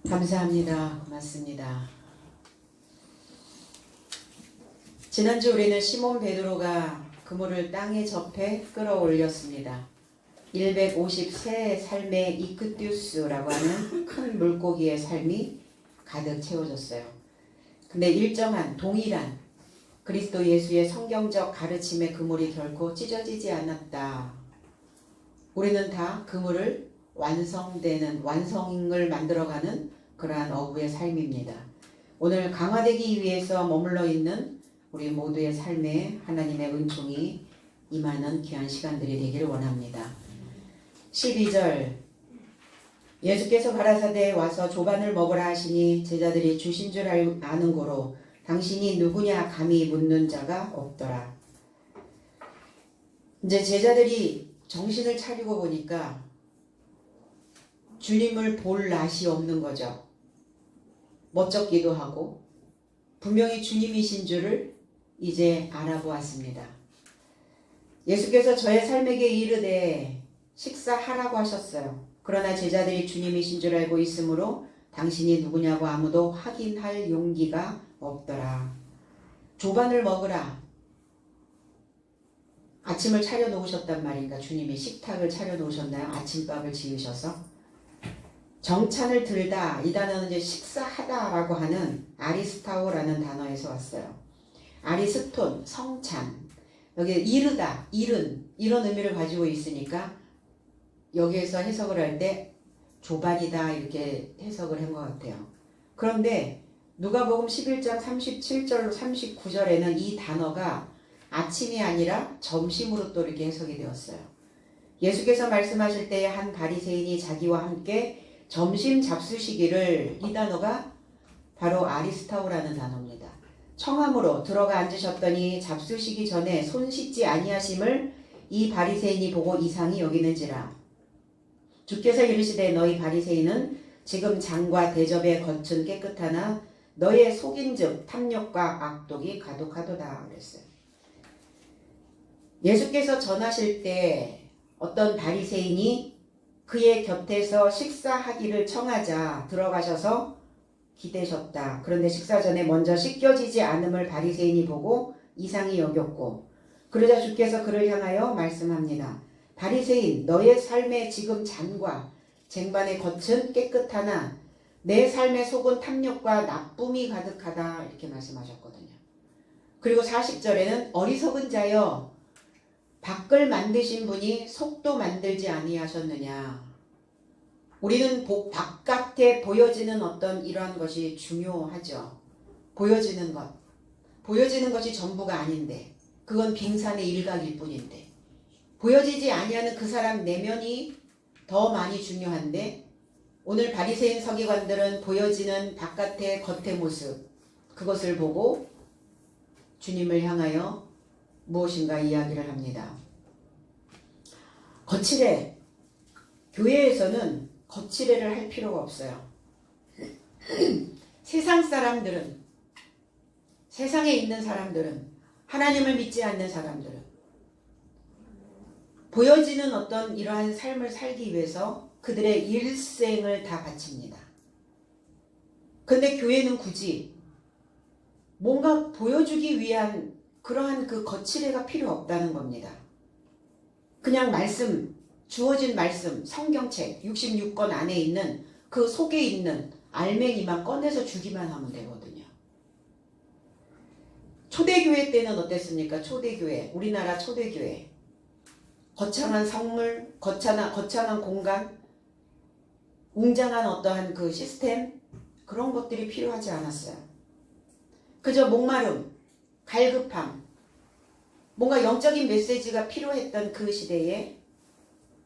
감사합니다. 고맙습니다. 지난주 우리는 시몬 베드로가 그물을 땅에 접해 끌어올렸습니다. 153 삶의 이크투스라고 하는 큰 물고기의 삶이 가득 채워졌어요. 근데 일정한 동일한 그리스도 예수의 성경적 가르침의 그물이 결코 찢어지지 않았다. 우리는 다 그물을 완성을 만들어가는 그러한 어부의 삶입니다. 오늘 강화되기 위해서 머물러 있는 우리 모두의 삶에 하나님의 은총이 임하는 귀한 시간들이 되기를 원합니다. 12절 예수께서 가라사대 와서 조반을 먹으라 하시니 제자들이 주신 줄 아는 고로 당신이 누구냐 감히 묻는 자가 없더라. 이제 제자들이 정신을 차리고 보니까 주님을 볼 낯이 없는 거죠. 멋쩍기도 하고 분명히 주님이신 줄을 이제 알아보았습니다. 예수께서 저의 삶에게 이르되 식사하라고 하셨어요. 그러나 제자들이 주님이신 줄 알고 있으므로 당신이 누구냐고 아무도 확인할 용기가 없더라. 조반을 먹으라. 아침을 차려 놓으셨단 말인가? 주님이 식탁을 차려 놓으셨나요? 아침밥을 지으셔서 정찬을 들다. 이 단어는 이제 식사하다라고 하는 아리스타오라는 단어에서 왔어요. 아리스톤, 성찬. 여기 이르다, 이른 이런 의미를 가지고 있으니까 여기에서 해석을 할 때 조반이다 이렇게 해석을 한 것 같아요. 그런데 누가복음 11장 37절 39절에는 이 단어가 아침이 아니라 점심으로 또 이렇게 해석이 되었어요. 예수께서 말씀하실 때에 한 바리새인이 자기와 함께 점심 잡수시기를, 이 단어가 바로 아리스타오라는 단어입니다. 청함으로 들어가 앉으셨더니 잡수시기 전에 손 씻지 아니하심을 이 바리새인이 보고 이상히 여기는지라. 주께서 이르시되 너희 바리새인은 지금 장과 대접의 겉은 깨끗하나 너의 속인즉 탐욕과 악독이 가득하도다 그랬어요. 예수께서 전하실 때 어떤 바리새인이 그의 곁에서 식사하기를 청하자 들어가셔서 기대셨다. 그런데 식사 전에 먼저 씻겨지지 않음을 바리새인이 보고 이상히 여겼고, 그러자 주께서 그를 향하여 말씀합니다. 바리새인, 너의 삶의 지금 잔과 쟁반의 겉은 깨끗하나 내 삶의 속은 탐욕과 나쁨이 가득하다 이렇게 말씀하셨거든요. 그리고 40절에는 어리석은 자여 밖을 만드신 분이 속도 만들지 아니하셨느냐. 우리는 바깥에 보여지는 어떤 이러한 것이 중요하죠. 보여지는 것이 전부가 아닌데, 그건 빙산의 일각일 뿐인데, 보여지지 아니하는 그 사람 내면이 더 많이 중요한데, 오늘 바리새인 서기관들은 보여지는 바깥의 겉의 모습, 그것을 보고 주님을 향하여 무엇인가 이야기를 합니다. 거칠해. 교회에서는 거칠애를 할 필요가 없어요. 세상에 있는 사람들은, 하나님을 믿지 않는 사람들은 보여지는 어떤 이러한 삶을 살기 위해서 그들의 일생을 다 바칩니다. 근데 교회는 굳이 뭔가 보여주기 위한 그러한 그 거칠애가 필요 없다는 겁니다. 그냥 주어진 말씀, 성경책 66권 안에 있는 그 속에 있는 알맹이만 꺼내서 주기만 하면 되거든요. 초대교회 때는 어땠습니까? 우리나라 초대교회. 거창한 성물, 거창한 공간, 웅장한 어떠한 그 시스템, 그런 것들이 필요하지 않았어요. 그저 목마름, 갈급함, 뭔가 영적인 메시지가 필요했던 그 시대에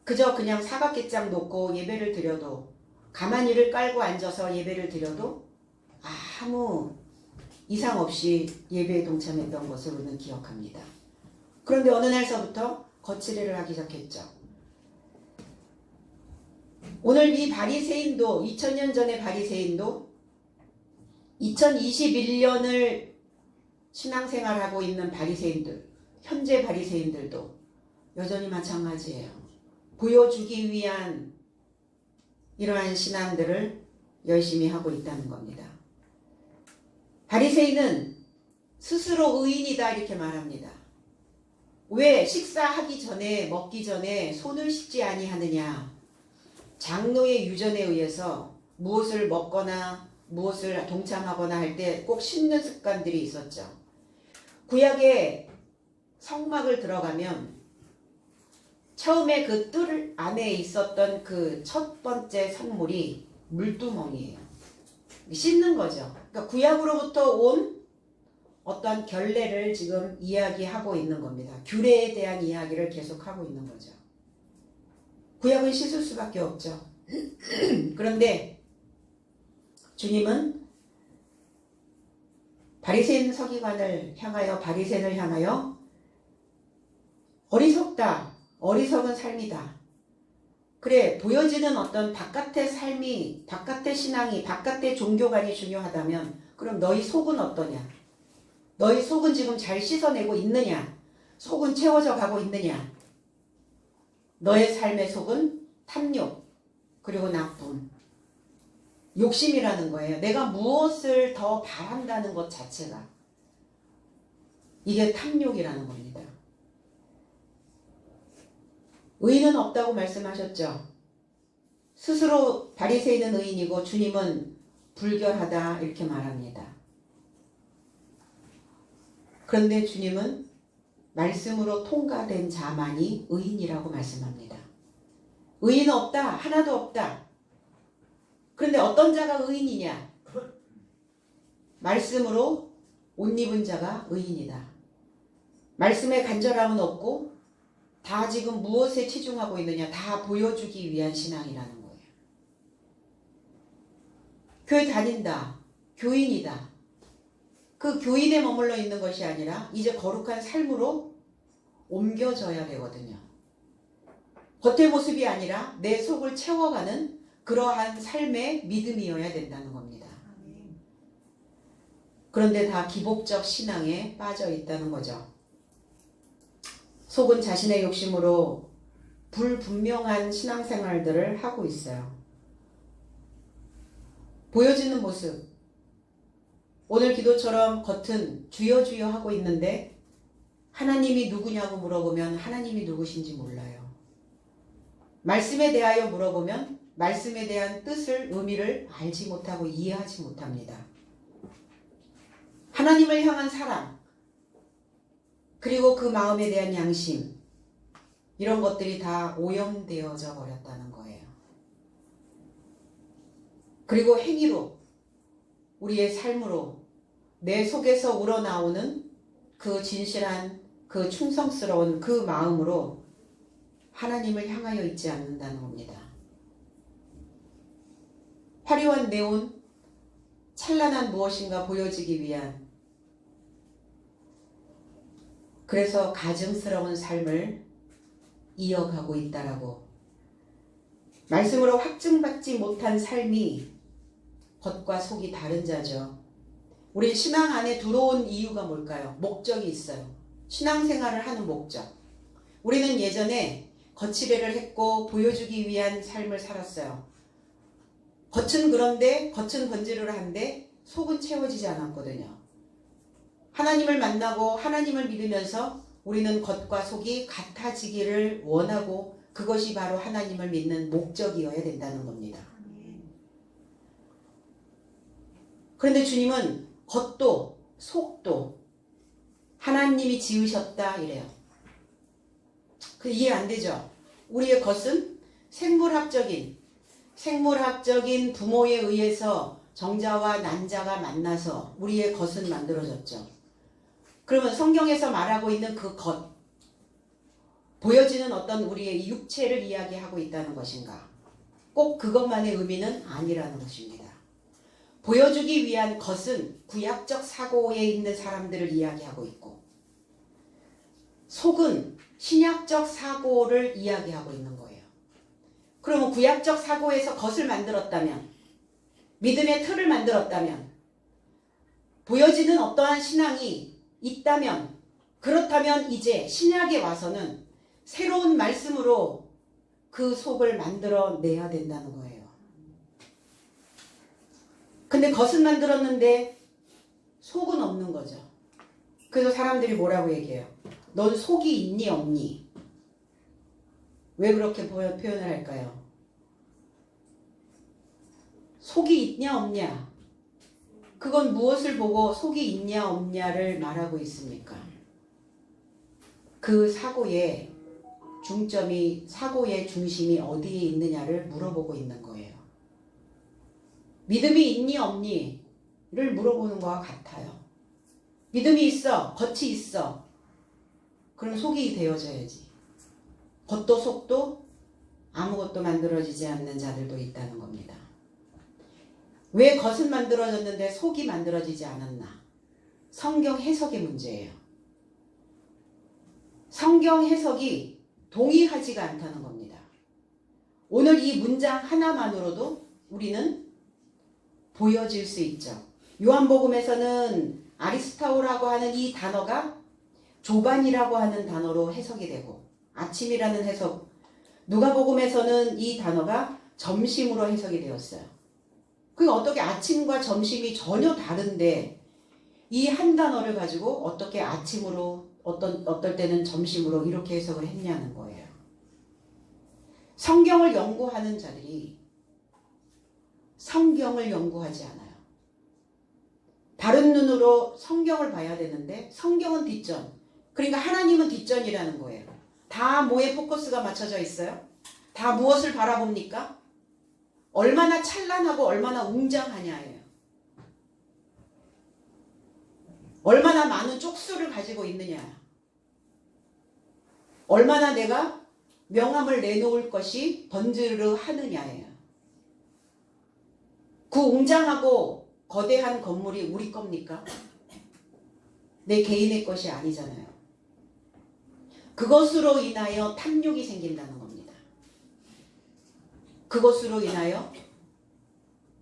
그저 그냥 사각개장 놓고 예배를 드려도, 가만히를 깔고 앉아서 예배를 드려도 아무 이상 없이 예배에 동참했던 것을 우리는 기억합니다. 그런데 어느 날서부터 거칠애를 하기 시작했죠. 오늘 이 바리새인도, 2000년 전의 바리새인도 2021년을 신앙생활하고 있는 바리새인들, 현재 바리새인들도 여전히 마찬가지예요. 보여주기 위한 이러한 신앙들을 열심히 하고 있다는 겁니다. 바리새인은 스스로 의인이다 이렇게 말합니다. 왜 식사하기 전에 먹기 전에 손을 씻지 아니하느냐? 장로의 유전에 의해서 무엇을 먹거나 무엇을 동참하거나 할 때 꼭 씻는 습관들이 있었죠. 구약의 성막을 들어가면 처음에 그 뜰 안에 있었던 그 첫 번째 성물이 물두멍이에요. 씻는 거죠. 그러니까 구약으로부터 온 어떤 결례를 지금 이야기하고 있는 겁니다. 규례에 대한 이야기를 계속하고 있는 거죠. 구약은 씻을 수밖에 없죠. 그런데 주님은 바리새인 서기관을 향하여 바리새인을 향하여 어리석다. 어리석은 삶이다. 그래, 보여지는 어떤 바깥의 삶이, 바깥의 신앙이, 바깥의 종교관이 중요하다면 그럼 너희 속은 어떠냐? 너희 속은 지금 잘 씻어내고 있느냐? 속은 채워져 가고 있느냐? 너의 삶의 속은 탐욕, 그리고 나쁨, 욕심이라는 거예요. 내가 무엇을 더 바란다는 것 자체가 이게 탐욕이라는 겁니다. 의인은 없다고 말씀하셨죠. 스스로 바리새인은 의인이고 주님은 불결하다 이렇게 말합니다. 그런데 주님은 말씀으로 통과된 자만이 의인이라고 말씀합니다. 의인은 없다. 하나도 없다. 그런데 어떤 자가 의인이냐? 말씀으로 옷 입은 자가 의인이다. 말씀에 간절함은 없고 다 지금 무엇에 치중하고 있느냐? 다 보여주기 위한 신앙이라는 거예요. 교회 다닌다. 교인이다. 그 교인에 머물러 있는 것이 아니라 이제 거룩한 삶으로 옮겨져야 되거든요. 겉의 모습이 아니라 내 속을 채워가는 그러한 삶의 믿음이어야 된다는 겁니다. 그런데 다 기복적 신앙에 빠져 있다는 거죠. 속은 자신의 욕심으로 불분명한 신앙생활들을 하고 있어요. 보여지는 모습, 오늘 기도처럼 겉은 주여 주여 하고 있는데 하나님이 누구냐고 물어보면 하나님이 누구신지 몰라요. 말씀에 대하여 물어보면 말씀에 대한 뜻을, 의미를 알지 못하고 이해하지 못합니다. 하나님을 향한 사랑, 그리고 그 마음에 대한 양심, 이런 것들이 다 오염되어져 버렸다는 거예요. 그리고 행위로, 우리의 삶으로 내 속에서 우러나오는 그 진실한, 그 충성스러운 그 마음으로 하나님을 향하여 있지 않는다는 겁니다. 화려한 네온, 찬란한 무엇인가 보여지기 위한, 그래서 가증스러운 삶을 이어가고 있다라고. 말씀으로 확증받지 못한 삶이 겉과 속이 다른 자죠. 우리 신앙 안에 들어온 이유가 뭘까요? 목적이 있어요. 신앙생활을 하는 목적. 우리는 예전에 거치대를 했고 보여주기 위한 삶을 살았어요. 겉은 그런데 겉은 번지르르 한데 속은 채워지지 않았거든요. 하나님을 만나고 하나님을 믿으면서 우리는 겉과 속이 같아지기를 원하고 그것이 바로 하나님을 믿는 목적이어야 된다는 겁니다. 그런데 주님은 겉도 속도 하나님이 지으셨다 이래요. 그 이해 안 되죠? 우리의 겉은 생물학적인 부모에 의해서 정자와 난자가 만나서 우리의 겉은 만들어졌죠. 그러면 성경에서 말하고 있는 그 겉, 보여지는 어떤 우리의 육체를 이야기하고 있다는 것인가? 꼭 그것만의 의미는 아니라는 것입니다. 보여주기 위한 겉은 구약적 사고에 있는 사람들을 이야기하고 있고 속은 신약적 사고를 이야기하고 있는 거예요. 그러면 구약적 사고에서 겉을 만들었다면, 믿음의 틀을 만들었다면, 보여지는 어떠한 신앙이 있다면, 그렇다면 이제 신약에 와서는 새로운 말씀으로 그 속을 만들어내야 된다는 거예요. 근데 겉은 만들었는데 속은 없는 거죠. 그래서 사람들이 뭐라고 얘기해요? 넌 속이 있니 없니? 왜 그렇게 표현을 할까요? 속이 있냐 없냐? 그건 무엇을 보고 속이 있냐 없냐를 말하고 있습니까? 그 사고의 사고의 중심이 어디에 있느냐를 물어보고 있는 거예요. 믿음이 있니 없니를 물어보는 거와 같아요. 믿음이 있어, 겉이 있어. 그럼 속이 되어져야지. 겉도 속도 아무것도 만들어지지 않는 자들도 있다는 겁니다. 왜 겉은 만들어졌는데 속이 만들어지지 않았나? 성경 해석의 문제예요. 성경 해석이 동의하지가 않다는 겁니다. 오늘 이 문장 하나만으로도 우리는 보여질 수 있죠. 요한복음에서는 아리스타오라고 하는 이 단어가 조반이라고 하는 단어로 해석이 되고 아침이라는 해석, 누가복음에서는 이 단어가 점심으로 해석이 되었어요. 그 어떻게 아침과 점심이 전혀 다른데 이 한 단어를 가지고 어떻게 아침으로 어떨 때는 점심으로 이렇게 해석을 했냐는 거예요. 성경을 연구하는 자들이 성경을 연구하지 않아요. 바른 눈으로 성경을 봐야 되는데 성경은 뒷전. 그러니까 하나님은 뒷전이라는 거예요. 다 뭐에 포커스가 맞춰져 있어요? 다 무엇을 바라봅니까? 얼마나 찬란하고 얼마나 웅장하냐예요. 얼마나 많은 쪽수를 가지고 있느냐. 얼마나 내가 명함을 내놓을 것이 번지르르 하느냐예요. 그 웅장하고 거대한 건물이 우리 겁니까? 내 개인의 것이 아니잖아요. 그것으로 인하여 탐욕이 생긴다는 겁니다. 그것으로 인하여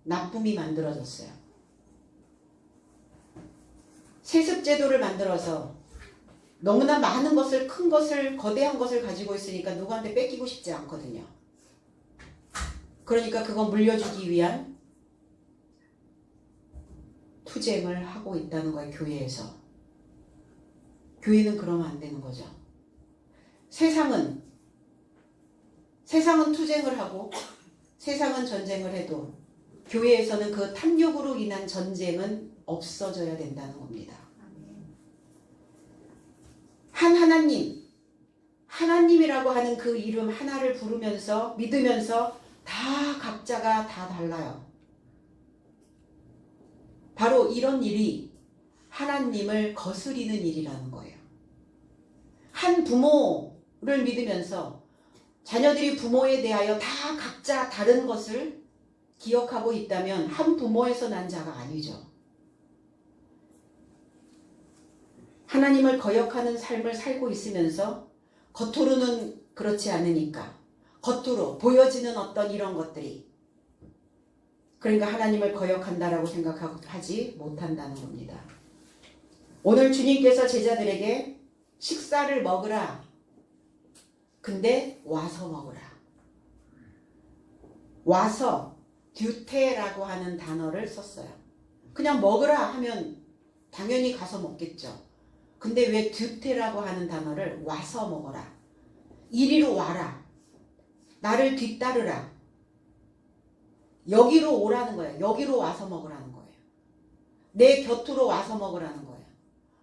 나쁨이 만들어졌어요. 세습제도를 만들어서 너무나 많은 것을, 큰 것을, 거대한 것을 가지고 있으니까 누구한테 뺏기고 싶지 않거든요. 그러니까 그거 물려주기 위한 투쟁을 하고 있다는 거예요, 교회에서. 교회는 그러면 안 되는 거죠. 세상은 투쟁을 하고 세상은 전쟁을 해도 교회에서는 그 탐욕으로 인한 전쟁은 없어져야 된다는 겁니다. 하나님이라고 하는 그 이름 하나를 부르면서 믿으면서 다 각자가 다 달라요. 바로 이런 일이 하나님을 거스리는 일이라는 거예요. 한 부모를 믿으면서 자녀들이 부모에 대하여 다 각자 다른 것을 기억하고 있다면 한 부모에서 난 자가 아니죠. 하나님을 거역하는 삶을 살고 있으면서 겉으로는 그렇지 않으니까 겉으로 보여지는 어떤 이런 것들이 그러니까 하나님을 거역한다라고 생각하지 못한다는 겁니다. 오늘 주님께서 제자들에게 식사를 먹으라. 근데 와서 먹으라. 와서 듀테라고 하는 단어를 썼어요. 그냥 먹으라 하면 당연히 가서 먹겠죠. 근데 왜 듀테라고 하는 단어를 와서 먹어라. 이리로 와라. 나를 뒤따르라. 여기로 오라는 거예요. 여기로 와서 먹으라는 거예요. 내 곁으로 와서 먹으라는 거예요.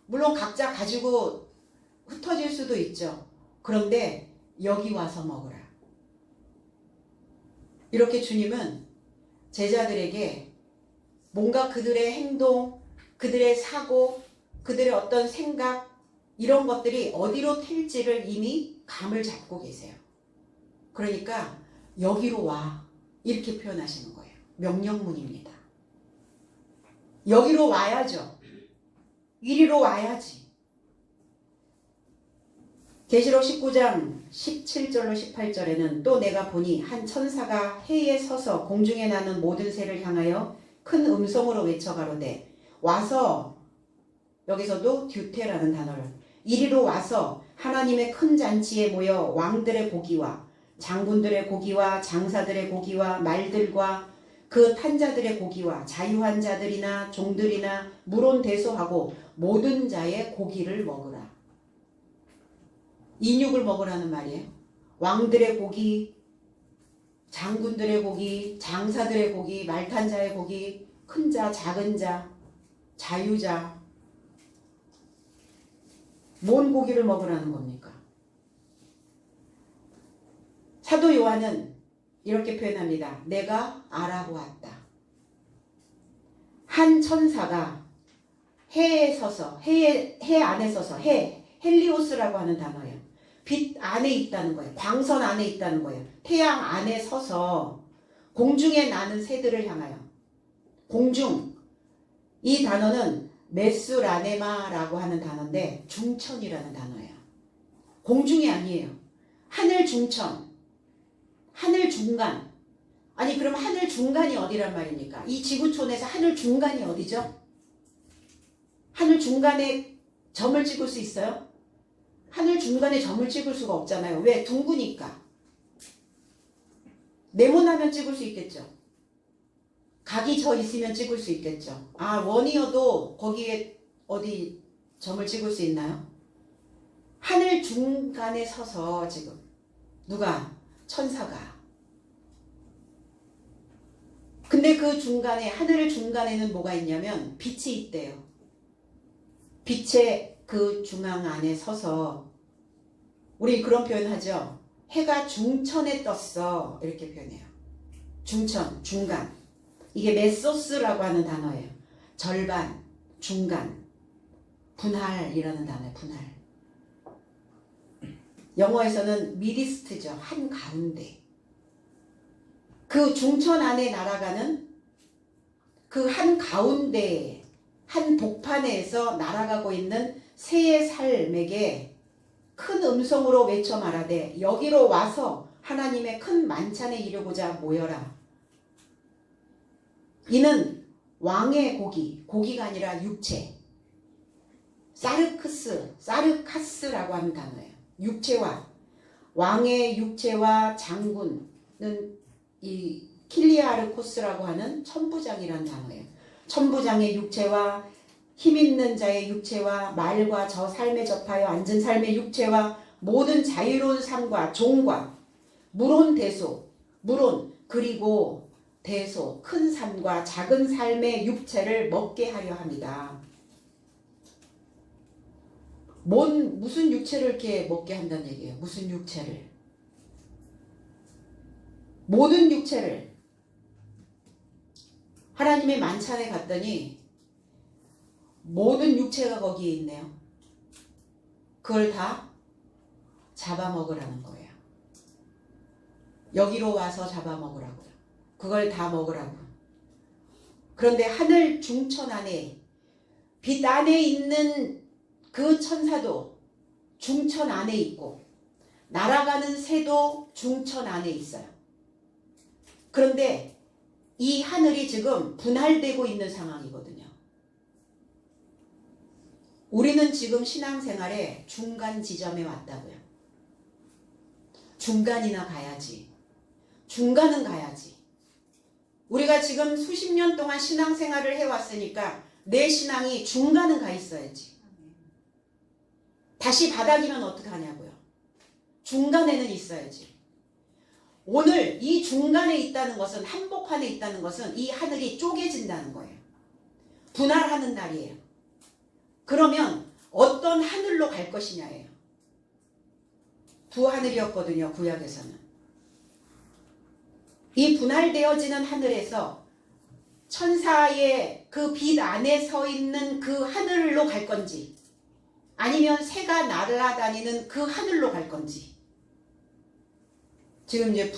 물론 각자 가지고 흩어질 수도 있죠. 그런데 여기 와서 먹으라. 이렇게 주님은 제자들에게 뭔가 그들의 행동, 그들의 사고, 그들의 어떤 생각 이런 것들이 어디로 튈지를 이미 감을 잡고 계세요. 그러니까 여기로 와 이렇게 표현하시는 거예요. 명령문입니다. 여기로 와야죠. 이리로 와야지. 계시록 19장 17절로 18절에는 또 내가 보니 한 천사가 해에 서서 공중에 나는 모든 새를 향하여 큰 음성으로 외쳐 가로되 와서 여기서도 듀테라는 단어를 이리로 와서 하나님의 큰 잔치에 모여 왕들의 고기와 장군들의 고기와 장사들의 고기와 말들과 그 탄자들의 고기와 자유한 자들이나 종들이나 물온대소하고 모든 자의 고기를 먹으라. 인육을 먹으라는 말이에요. 왕들의 고기, 장군들의 고기, 장사들의 고기, 말탄 자의 고기, 큰 자, 작은 자, 자유자. 뭔 고기를 먹으라는 겁니까? 사도 요한은 이렇게 표현합니다. 내가 알아보았다. 한 천사가 해에 서서, 해 안에 서서, 헬리오스라고 하는 단어예요. 빛 안에 있다는 거예요. 광선 안에 있다는 거예요. 태양 안에 서서 공중에 나는 새들을 향하여. 공중. 이 단어는 메수라네마라고 하는 단어인데 중천이라는 단어예요. 공중이 아니에요. 하늘 중천. 하늘 중간. 아니 그럼 하늘 중간이 어디란 말입니까? 이 지구촌에서 하늘 중간이 어디죠? 하늘 중간에 점을 찍을 수 있어요? 하늘 중간에 점을 찍을 수가 없잖아요. 왜? 둥그니까. 네모나면 찍을 수 있겠죠. 각이 져 있으면 찍을 수 있겠죠. 아, 원이어도 거기에 어디 점을 찍을 수 있나요? 하늘 중간에 서서 지금 누가? 천사가. 근데 그 중간에, 하늘 중간에는 뭐가 있냐면 빛이 있대요. 빛의 그 중앙 안에 서서 우리 그런 표현 하죠. 해가 중천에 떴어. 이렇게 표현해요. 중천, 중간. 이게 메소스라고 하는 단어예요. 절반, 중간, 분할이라는 단어예요. 분할. 영어에서는 미디스트죠. 한가운데. 그 중천 안에 날아가는 그 한가운데, 한 복판에서 날아가고 있는 새의 삶에게 큰 음성으로 외쳐 말하되 여기로 와서 하나님의 큰 만찬에 이르고자 모여라. 이는 왕의 고기, 고기가 아니라 육체. 사르카스라고 하는 단어예요. 육체와 왕의 육체와 장군은 이 킬리아르코스라고 하는 천부장이라는 단어예요. 천부장의 육체와 힘있는 자의 육체와 말과 저 삶에 접하여 앉은 삶의 육체와 모든 자유로운 삶과 종과 물온 대소, 물온 그리고 대소, 큰 삶과 작은 삶의 육체를 먹게 하려 합니다. 무슨 육체를 이렇게 먹게 한다는 얘기예요. 무슨 육체를? 모든 육체를. 하나님의 만찬에 갔더니 모든 육체가 거기에 있네요. 그걸 다 잡아먹으라는 거예요. 여기로 와서 잡아먹으라고요. 그걸 다 먹으라고. 그런데 하늘 중천 안에, 빛 안에 있는 그 천사도 중천 안에 있고 날아가는 새도 중천 안에 있어요. 그런데 이 하늘이 지금 분할되고 있는 상황이거든요. 우리는 지금 신앙생활의 중간 지점에 왔다고요. 중간이나 가야지. 중간은 가야지. 우리가 지금 수십 년 동안 신앙생활을 해왔으니까 내 신앙이 중간은 가 있어야지. 다시 바닥이면 어떡하냐고요. 중간에는 있어야지. 오늘 이 중간에 있다는 것은, 한복판에 있다는 것은 이 하늘이 쪼개진다는 거예요. 분할하는 날이에요. 그러면 어떤 하늘로 갈 것이냐예요. 두 하늘이었거든요, 구약에서는. 이 분할되어지는 하늘에서 천사의 그 빛 안에 서 있는 그 하늘로 갈 건지, 아니면 새가 날아다니는 그 하늘로 갈 건지. 지금 이제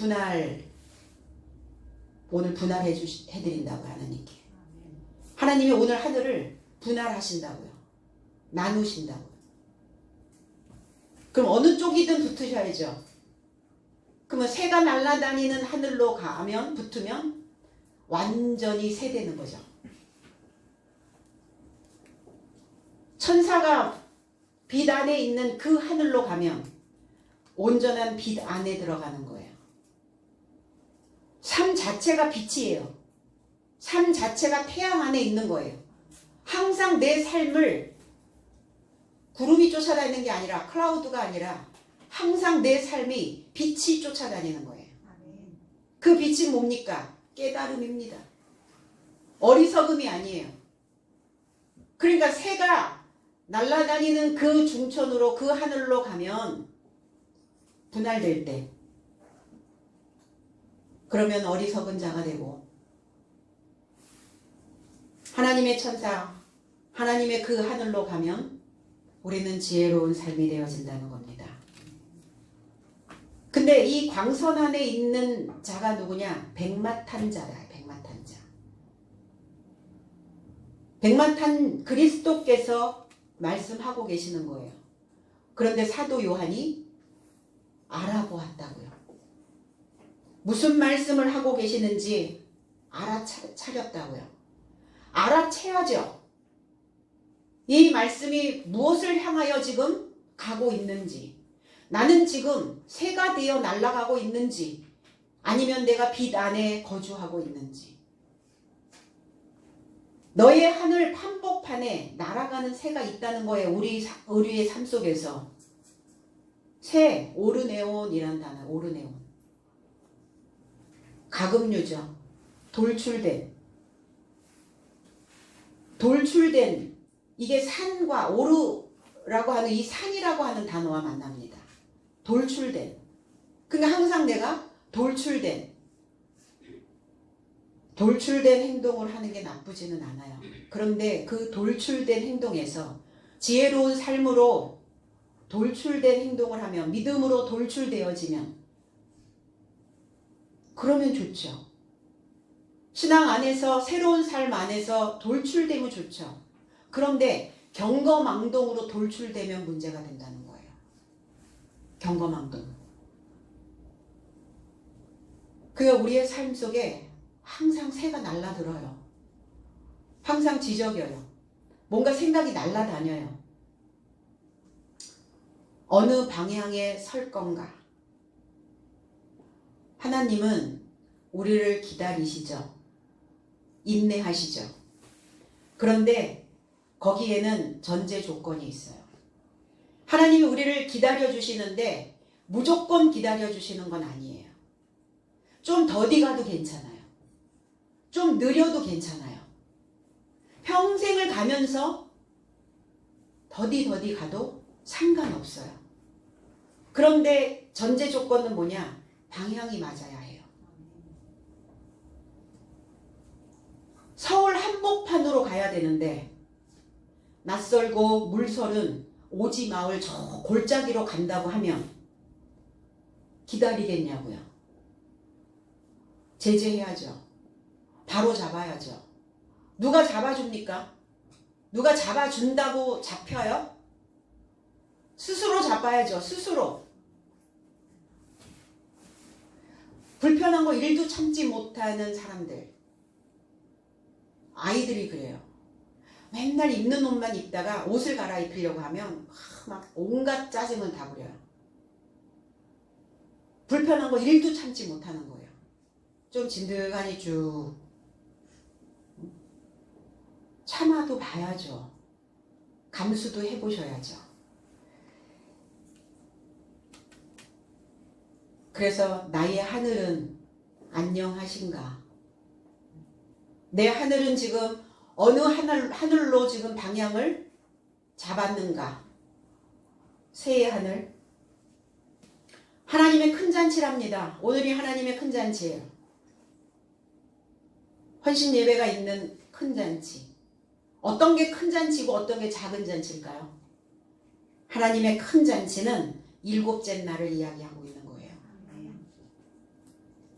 오늘 분할해드린다고 하나님께. 하나님이 오늘 하늘을 분할하신다고요. 나누신다고요. 그럼 어느 쪽이든 붙으셔야죠. 그러면 새가 날아다니는 하늘로 붙으면 완전히 새되는 거죠. 천사가 빛 안에 있는 그 하늘로 가면 온전한 빛 안에 들어가는 거예요. 삶 자체가 빛이에요. 삶 자체가 태양 안에 있는 거예요. 항상 내 삶을 구름이 쫓아다니는 게 아니라 클라우드가 아니라 항상 내 삶이 빛이 쫓아다니는 거예요. 그 빛이 뭡니까? 깨달음입니다. 어리석음이 아니에요. 그러니까 새가 날아다니는 그 중천으로 그 하늘로 가면 분할될 때 그러면 어리석은 자가 되고 하나님의 천사 하나님의 그 하늘로 가면 우리는 지혜로운 삶이 되어진다는 겁니다. 근데 이 광선 안에 있는 자가 누구냐? 백마탄 자다. 백마탄 자. 백마탄 그리스도께서 말씀하고 계시는 거예요. 그런데 사도 요한이 알아보았다고요. 무슨 말씀을 하고 계시는지 알아차렸다고요. 알아채야죠. 이 말씀이 무엇을 향하여 지금 가고 있는지, 나는 지금 새가 되어 날아가고 있는지, 아니면 내가 빛 안에 거주하고 있는지. 너의 하늘 판복판에 날아가는 새가 있다는 거예요. 우리의 삶 속에서. 새, 오르네온이란 단어, 오르네온. 가금류죠. 돌출된 이게 산과 오르라고 하는 이 산이라고 하는 단어와 만납니다. 돌출된. 그러니까 항상 내가 돌출된 행동을 하는 게 나쁘지는 않아요. 그런데 그 돌출된 행동에서 지혜로운 삶으로 돌출된 행동을 하면, 믿음으로 돌출되어지면 그러면 좋죠. 신앙 안에서, 새로운 삶 안에서 돌출되면 좋죠. 그런데 경거망동으로 돌출되면 문제가 된다는 거예요. 경거망동. 그러니까 우리의 삶 속에 항상 새가 날아들어요. 항상 지저귀어요. 뭔가 생각이 날아다녀요. 어느 방향에 설 건가? 하나님은 우리를 기다리시죠. 인내하시죠. 그런데 거기에는 전제 조건이 있어요. 하나님이 우리를 기다려주시는데 무조건 기다려주시는 건 아니에요. 좀 더디 가도 괜찮아요. 좀 느려도 괜찮아요. 평생을 가면서 더디 가도 상관없어요. 그런데 전제 조건은 뭐냐? 방향이 맞아야 해요. 서울 한복판으로 가야 되는데 낯설고 물설은 오지 마을 저 골짜기로 간다고 하면 기다리겠냐고요. 제재해야죠. 바로 잡아야죠. 누가 잡아줍니까? 누가 잡아준다고 잡혀요? 스스로 잡아야죠. 스스로. 불편한 거 1도 참지 못하는 사람들. 아이들이 그래요. 맨날 입는 옷만 입다가 옷을 갈아입히려고 하면 막 온갖 짜증을 다 부려요. 불편한 거 1도 참지 못하는 거예요. 좀 진득하니 쭉 참아도 봐야죠. 감수도 해보셔야죠. 그래서 나의 하늘은 안녕하신가? 내 하늘은 지금 어느 하늘로 지금 방향을 잡았는가? 새의 하늘. 하나님의 큰 잔치랍니다. 오늘이 하나님의 큰 잔치예요. 헌신 예배가 있는 큰 잔치. 어떤 게 큰 잔치고 어떤 게 작은 잔치일까요? 하나님의 큰 잔치는 7째 날을 이야기하고 있는 거예요.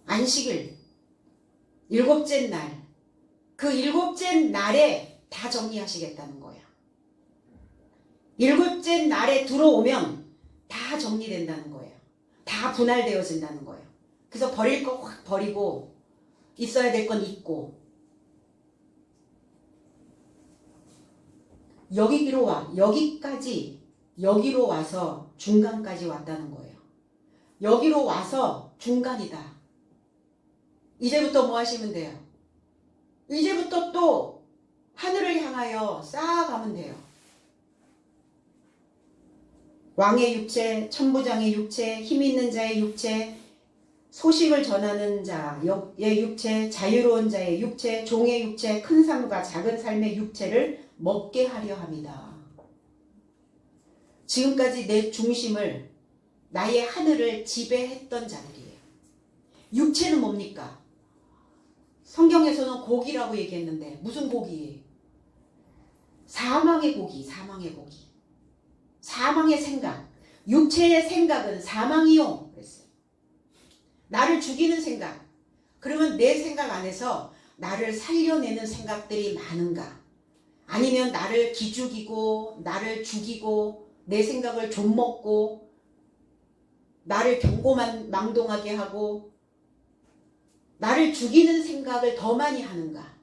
안식일 7째 날. 그 7째 날에 다 정리하시겠다는 거예요. 7째 날에 들어오면 다 정리된다는 거예요. 다 분할되어진다는 거예요. 그래서 버릴 거 확 버리고 있어야 될 건 있고 여기로 와서 중간까지 왔다는 거예요. 여기로 와서 중간이다. 이제부터 뭐 하시면 돼요? 이제부터 또 하늘을 향하여 쌓아가면 돼요. 왕의 육체, 천부장의 육체, 힘 있는 자의 육체, 소식을 전하는 자의 육체, 자유로운 자의 육체, 종의 육체, 큰 삶과 작은 삶의 육체를 먹게 하려 합니다. 지금까지 내 중심을, 나의 하늘을 지배했던 자들이에요. 육체는 뭡니까? 성경에서는 고기라고 얘기했는데 무슨 고기예요? 사망의 고기, 사망의 고기. 사망의 생각. 육체의 생각은 사망이요. 그랬어요. 나를 죽이는 생각. 그러면 내 생각 안에서 나를 살려내는 생각들이 많은가? 아니면 나를 기죽이고 나를 죽이고 내 생각을 좀먹고 나를 경고망동하게 하고 나를 죽이는 생각을 더 많이 하는가?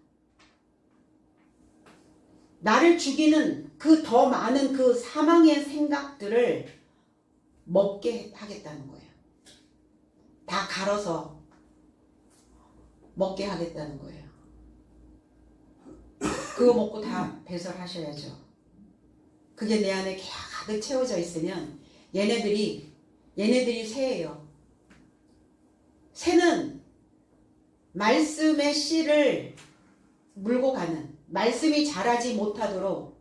나를 죽이는 그 더 많은 그 사망의 생각들을 먹게 하겠다는 거예요. 다 갈아서 먹게 하겠다는 거예요. 그거 먹고 다 배설하셔야죠. 그게 내 안에 가득 채워져 있으면 얘네들이 새예요. 새는 말씀의 씨를 물고 가는, 말씀이 자라지 못하도록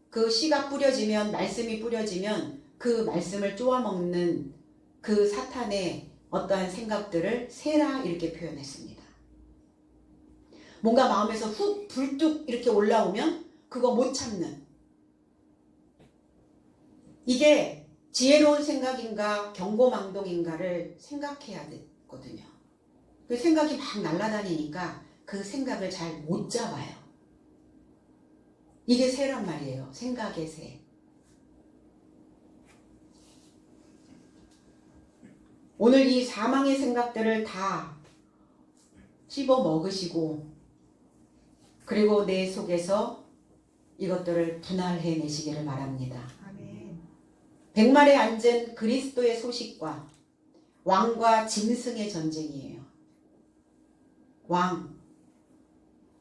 그 씨가 뿌려지면, 말씀이 뿌려지면 그 말씀을 쪼아먹는 그 사탄의 어떠한 생각들을 새라 이렇게 표현했습니다. 뭔가 마음에서 훅 불뚝 이렇게 올라오면 그거 못 참는, 이게 지혜로운 생각인가 경고망동인가를 생각해야 되거든요. 그 생각이 막 날아다니니까 그 생각을 잘 못 잡아요. 이게 새란 말이에요. 생각의 새. 오늘 이 사망의 생각들을 다 씹어 먹으시고 그리고 내 속에서 이것들을 분할해 내시기를 바랍니다. 아멘. 백말에 앉은 그리스도의 소식과 왕과 짐승의 전쟁이에요.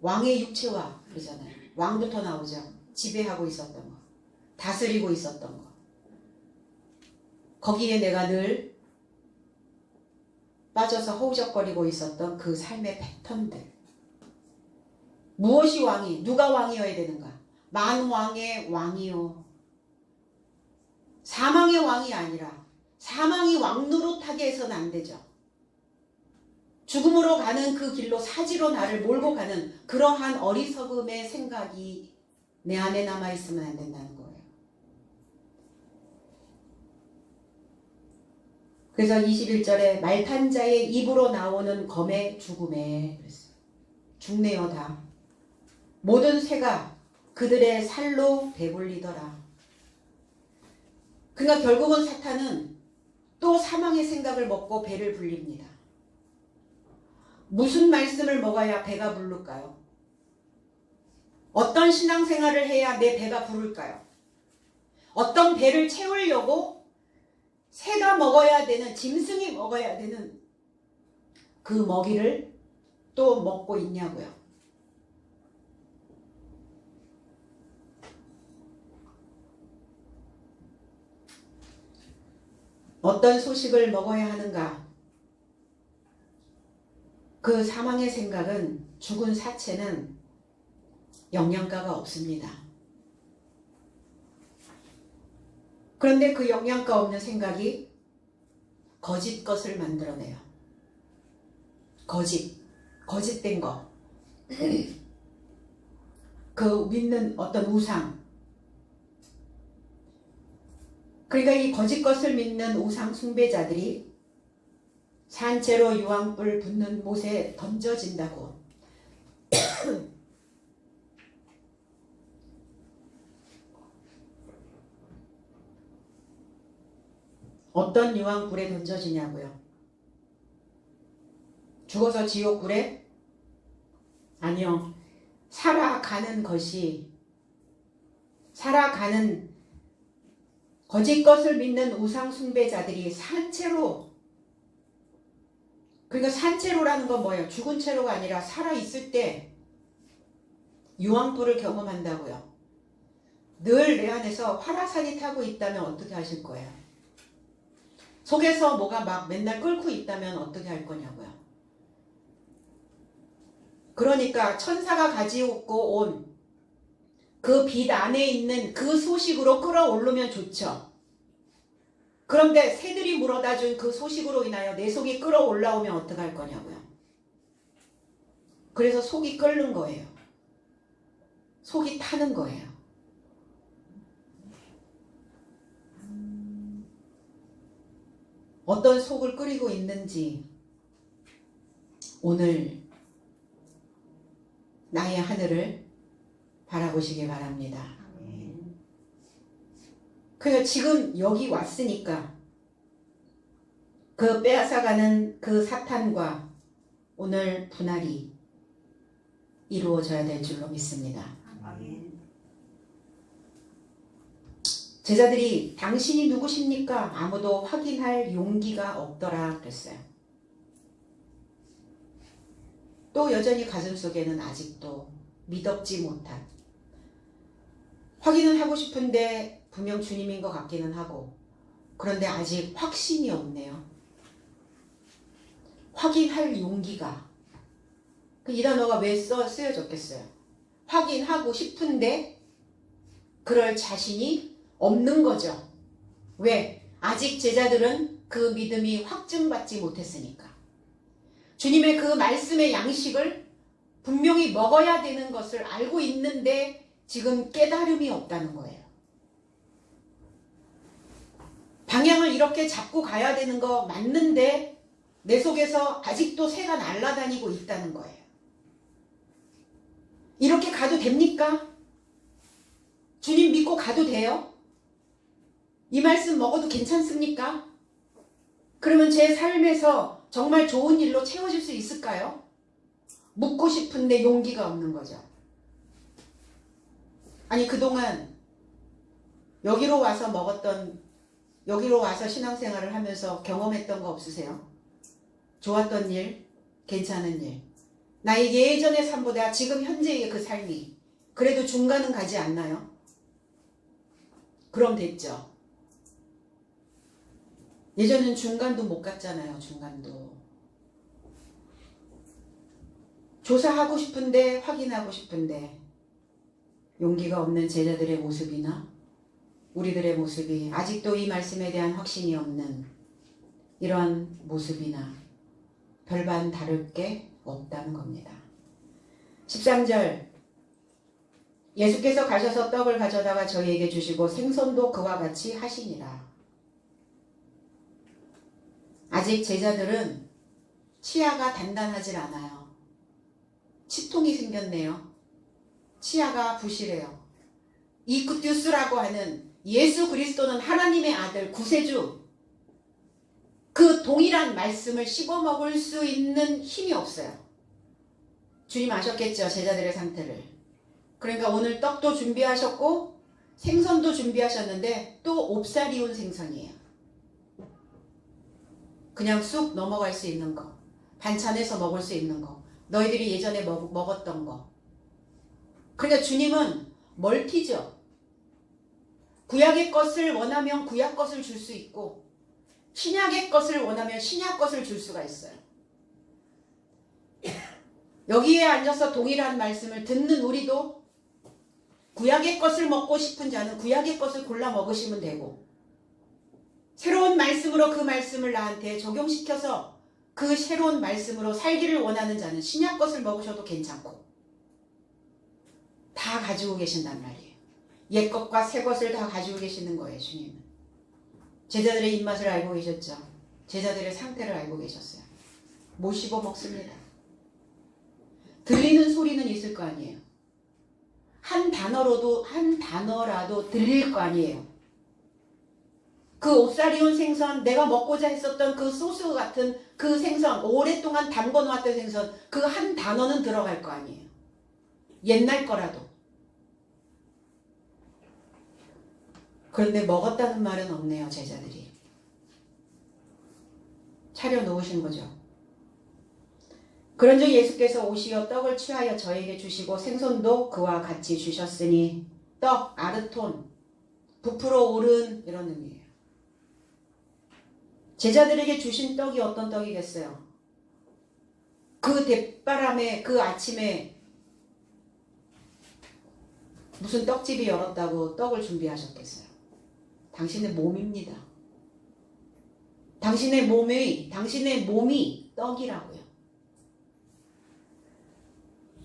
왕의 육체와 그러잖아요. 왕부터 나오죠. 지배하고 있었던 거, 다스리고 있었던 거. 거기에 내가 늘 빠져서 허우적거리고 있었던 그 삶의 패턴들. 무엇이 왕이, 누가 왕이어야 되는가? 만왕의 왕이요. 사망의 왕이 아니라 사망이 왕 노릇하게 해서는 안 되죠. 죽음으로 가는 그 길로 사지로 나를 몰고 가는 그러한 어리석음의 생각이 내 안에 남아있으면 안 된다는 거예요. 그래서 21절에 말탄 자의 입으로 나오는 검의 죽음에 그랬어요. 죽네요 다. 모든 새가 그들의 살로 배불리더라. 그러니까 결국은 사탄은 또 사망의 생각을 먹고 배를 불립니다. 무슨 말씀을 먹어야 배가 부를까요? 어떤 신앙생활을 해야 내 배가 부를까요? 어떤 배를 채우려고 새가 먹어야 되는, 짐승이 먹어야 되는 그 먹이를 또 먹고 있냐고요. 어떤 소식을 먹어야 하는가? 그 사망의 생각은, 죽은 사체는 영양가가 없습니다. 그런데 그 영양가 없는 생각이 거짓 것을 만들어내요. 거짓된 거. 그 믿는 어떤 우상. 그러니까 이 거짓 것을 믿는 우상 숭배자들이 산채로 유황불 붙는 못에 던져진다고. 어떤 유황불에 던져지냐고요? 죽어서 지옥불에? 아니요. 살아가는 것이, 살아가는 거짓 것을 믿는 우상 숭배자들이 산채로, 그러니까 산채로라는 건 뭐예요? 죽은 채로가 아니라 살아있을 때 유황불을 경험한다고요. 늘 내 안에서 화라산이 타고 있다면 어떻게 하실 거예요? 속에서 뭐가 막 맨날 끓고 있다면 어떻게 할 거냐고요. 그러니까 천사가 가지고 온 그 빛 안에 있는 그 소식으로 끌어오르면 좋죠. 그런데 새들이 물어다 준 그 소식으로 인하여 내 속이 끌어올라오면 어떻게 할 거냐고요. 그래서 속이 끓는 거예요. 속이 타는 거예요. 어떤 속을 끓이고 있는지 오늘 나의 하늘을 바라보시기 바랍니다. 그러니까 지금 여기 왔으니까 그 빼앗아가는 그 사탄과 오늘 분할이 이루어져야 될 줄로 믿습니다. 제자들이 당신이 누구십니까? 아무도 확인할 용기가 없더라 그랬어요. 또 여전히 가슴속에는 아직도 미덥지 못한, 확인은 하고 싶은데 분명 주님인 것 같기는 하고, 그런데 아직 확신이 없네요. 확인할 용기가, 이 단어가 왜 쓰여졌겠어요? 확인하고 싶은데 그럴 자신이 없는 거죠. 왜? 아직 제자들은 그 믿음이 확증받지 못했으니까. 주님의 그 말씀의 양식을 분명히 먹어야 되는 것을 알고 있는데 지금 깨달음이 없다는 거예요. 방향을 이렇게 잡고 가야 되는 거 맞는데 내 속에서 아직도 새가 날아다니고 있다는 거예요. 이렇게 가도 됩니까? 주님 믿고 가도 돼요? 이 말씀 먹어도 괜찮습니까? 그러면 제 삶에서 정말 좋은 일로 채워질 수 있을까요? 묻고 싶은데 용기가 없는 거죠. 아니 그동안 여기로 와서 여기로 와서 신앙생활을 하면서 경험했던 거 없으세요? 좋았던 일, 괜찮은 일, 나의 예전의 삶보다 지금 현재의 그 삶이 그래도 중간은 가지 않나요? 그럼 됐죠. 예전엔 중간도 못 갔잖아요. 중간도. 조사하고 싶은데, 확인하고 싶은데 용기가 없는 제자들의 모습이나 우리들의 모습이 아직도 이 말씀에 대한 확신이 없는 이런 모습이나 별반 다를 게 없다는 겁니다. 13절, 예수께서 가셔서 떡을 가져다가 저희에게 주시고 생선도 그와 같이 하시니라. 아직 제자들은 치아가 단단하질 않아요. 치통이 생겼네요. 치아가 부실해요. 이쿠티우스라고 하는 예수 그리스도는 하나님의 아들 구세주, 그 동일한 말씀을 씹어먹을 수 있는 힘이 없어요. 주님 아셨겠죠? 제자들의 상태를. 그러니까 오늘 떡도 준비하셨고 생선도 준비하셨는데 또 옵사리온 생선이에요. 그냥 쑥 넘어갈 수 있는 거, 반찬해서 먹을 수 있는 거, 너희들이 예전에 먹었던 거. 그러니까 주님은 멀티죠. 구약의 것을 원하면 구약 것을 줄 수 있고 신약의 것을 원하면 신약 것을 줄 수가 있어요. 여기에 앉아서 동일한 말씀을 듣는 우리도 구약의 것을 먹고 싶은 자는 구약의 것을 골라 먹으시면 되고, 새로운 말씀으로 그 말씀을 나한테 적용시켜서 그 새로운 말씀으로 살기를 원하는 자는 신약 것을 먹으셔도 괜찮고, 다 가지고 계신단 말이에요. 옛 것과 새 것을 다 가지고 계시는 거예요. 주님은. 제자들의 입맛을 알고 계셨죠. 제자들의 상태를 알고 계셨어요. 못 씹어 먹습니다. 들리는 소리는 있을 거 아니에요. 한 단어라도 들릴 거 아니에요. 그 옵사리온 생선, 내가 먹고자 했었던 그 소스 같은 그 생선, 오랫동안 담궈놓았던 생선, 그 한 단어는 들어갈 거 아니에요. 옛날 거라도. 그런데 먹었다는 말은 없네요. 제자들이. 차려놓으신 거죠. 그런즉 예수께서 오시어 떡을 취하여 저에게 주시고 생선도 그와 같이 주셨으니 떡, 아르톤, 부풀어 오른 이런 의미예요. 제자들에게 주신 떡이 어떤 떡이겠어요? 그 대바람에 그 아침에 무슨 떡집이 열었다고 떡을 준비하셨겠어요? 당신의 몸입니다. 당신의 몸이 떡이라고요.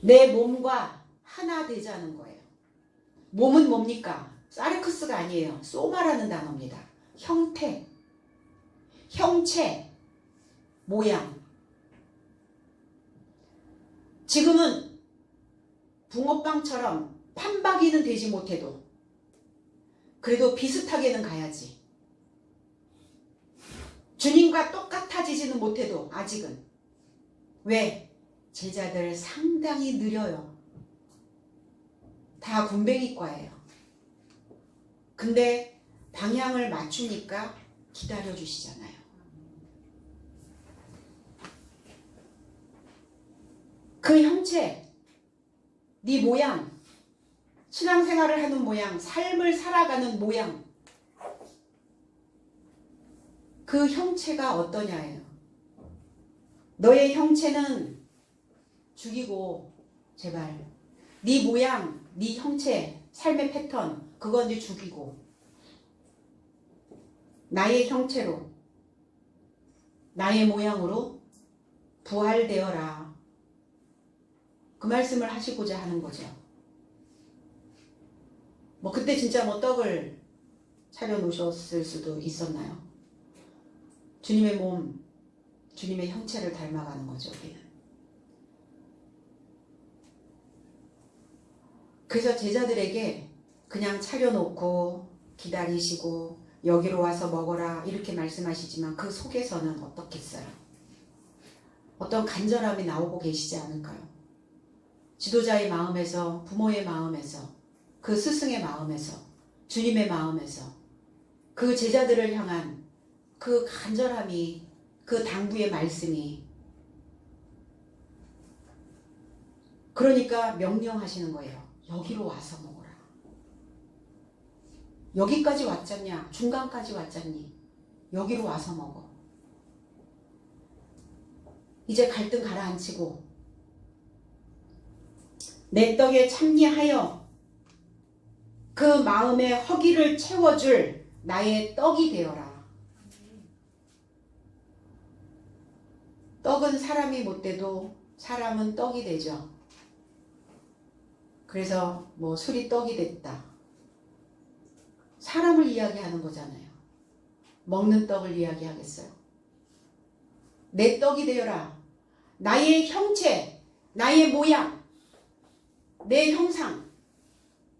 내 몸과 하나 되자는 거예요. 몸은 뭡니까? 사르크스가 아니에요. 소마라는 단어입니다. 형태, 모양. 지금은 붕어빵처럼 판박이는 되지 못해도 그래도 비슷하게는 가야지. 주님과 똑같아지지는 못해도 아직은. 왜? 제자들 상당히 느려요. 다 군뱅이과예요. 근데 방향을 맞추니까 기다려주시잖아요. 그 형체, 네 모양, 신앙생활을 하는 모양, 삶을 살아가는 모양, 그 형체가 어떠냐예요. 너의 형체는 죽이고 제발 네 모양, 네 형체, 삶의 패턴 그건 이제 죽이고 나의 형체로 나의 모양으로 부활되어라. 그 말씀을 하시고자 하는 거죠. 뭐 그때 진짜 뭐 떡을 차려 놓으셨을 수도 있었나요? 주님의 몸, 주님의 형체를 닮아가는 거죠, 우리는. 그래서 제자들에게 그냥 차려놓고 기다리시고 여기로 와서 먹어라 이렇게 말씀하시지만 그 속에서는 어떻겠어요? 어떤 간절함이 나오고 계시지 않을까요? 지도자의 마음에서, 부모의 마음에서, 그 스승의 마음에서, 주님의 마음에서 그 제자들을 향한 그 간절함이, 그 당부의 말씀이, 그러니까 명령하시는 거예요. 여기로 와서 먹어라. 여기까지 왔잖냐? 중간까지 왔잖니? 여기로 와서 먹어. 이제 갈등 가라앉히고 내 떡에 참여하여 그 마음의 허기를 채워줄 나의 떡이 되어라. 떡은 사람이 못 돼도 사람은 떡이 되죠. 그래서 뭐 술이 떡이 됐다. 사람을 이야기하는 거잖아요. 먹는 떡을 이야기하겠어요. 내 떡이 되어라. 나의 형체, 나의 모양, 내 형상을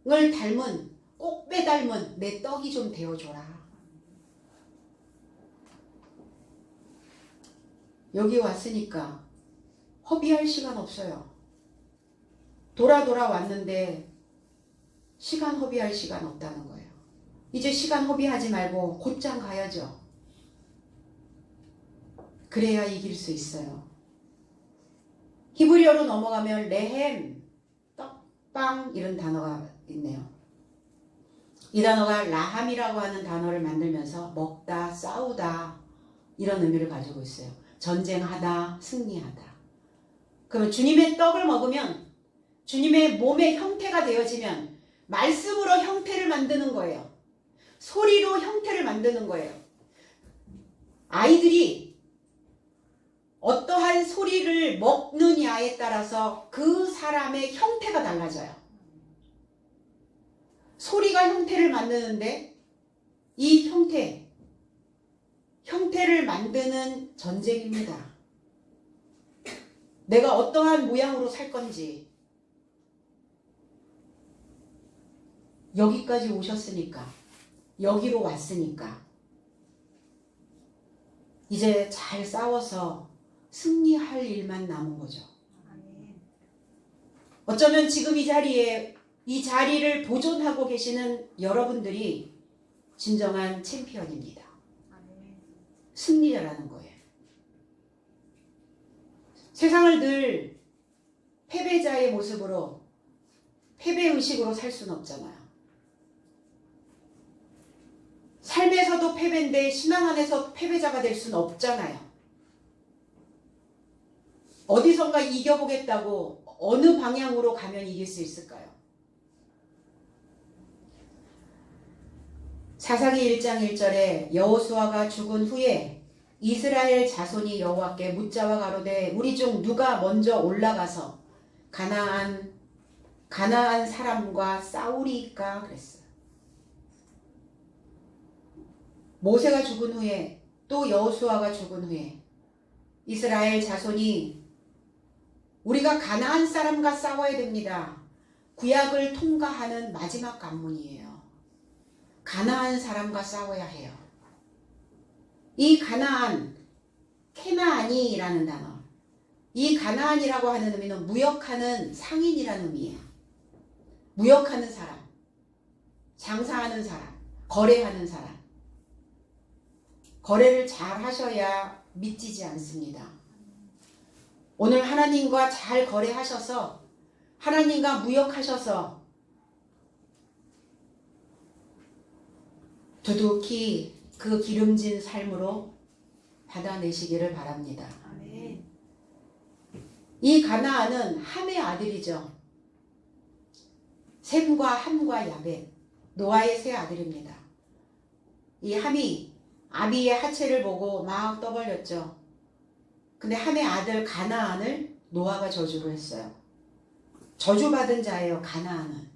닮은, 꼭 빼닮은 내 떡이 좀 되어줘라. 여기 왔으니까 허비할 시간 없어요. 돌아 왔는데 시간 허비할 시간 없다는 거예요. 이제 시간 허비하지 말고 곧장 가야죠. 그래야 이길 수 있어요. 히브리어로 넘어가면 레헴, 떡빵 이런 단어가 있네요. 이 단어가 라함이라고 하는 단어를 만들면서 먹다, 싸우다 이런 의미를 가지고 있어요. 전쟁하다, 승리하다. 그러면 주님의 떡을 먹으면 주님의 몸의 형태가 되어지면 말씀으로 형태를 만드는 거예요. 소리로 형태를 만드는 거예요. 아이들이 어떠한 소리를 먹느냐에 따라서 그 사람의 형태가 달라져요. 소리가 형태를 만드는데 이 형태를 만드는 전쟁입니다. 내가 어떠한 모양으로 살 건지 여기까지 오셨으니까 여기로 왔으니까 이제 잘 싸워서 승리할 일만 남은 거죠. 어쩌면 지금 이 자리를 보존하고 계시는 여러분들이 진정한 챔피언입니다. 승리자라는 거예요. 세상을 늘 패배자의 모습으로 패배의식으로 살 수는 없잖아요. 삶에서도 패배인데 신앙 안에서 패배자가 될 수는 없잖아요. 어디선가 이겨보겠다고 어느 방향으로 가면 이길 수 있을까요? 사사기 1장 1절에 여호수아가 죽은 후에 이스라엘 자손이 여호와께 묻자와 가로되 우리 중 누가 먼저 올라가서 가나안 사람과 싸우리까 그랬어요. 모세가 죽은 후에 또 여호수아가 죽은 후에 이스라엘 자손이 우리가 가나안 사람과 싸워야 됩니다. 구약을 통과하는 마지막 관문이에요. 가나안 사람과 싸워야 해요. 이 가나안, 케나안이라는 단어. 이 가나안이라고 하는 의미는 무역하는 상인이라는 의미예요. 무역하는 사람, 장사하는 사람, 거래하는 사람. 거래를 잘 하셔야 믿지지 않습니다. 오늘 하나님과 잘 거래하셔서 하나님과 무역하셔서 두둑히 그 기름진 삶으로 받아내시기를 바랍니다. 아멘. 이 가나안은 함의 아들이죠. 셈과 함과 야벳, 노아의 세 아들입니다. 이 함이 아비의 하체를 보고 막 떠벌렸죠. 근데 함의 아들 가나안을 노아가 저주로 했어요. 저주받은 자예요, 가나안은.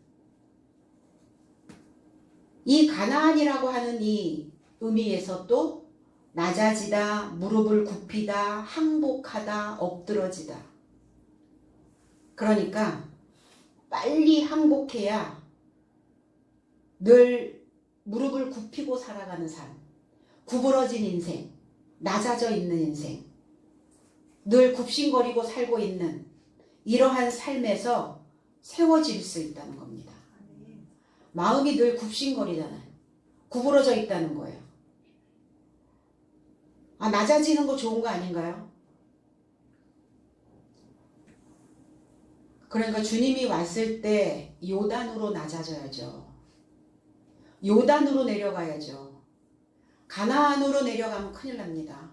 이 가나안이라고 하는 이 의미에서 또 낮아지다, 무릎을 굽히다, 항복하다, 엎드러지다. 그러니까 빨리 항복해야 늘 무릎을 굽히고 살아가는 삶, 구부러진 인생, 낮아져 있는 인생, 늘 굽신거리고 살고 있는 이러한 삶에서 세워질 수 있다는 겁니다. 마음이 늘 굽신거리잖아요. 구부러져 있다는 거예요. 아, 낮아지는 거 좋은 거 아닌가요? 그러니까 주님이 왔을 때 요단으로 낮아져야죠. 요단으로 내려가야죠. 가나안으로 내려가면 큰일 납니다.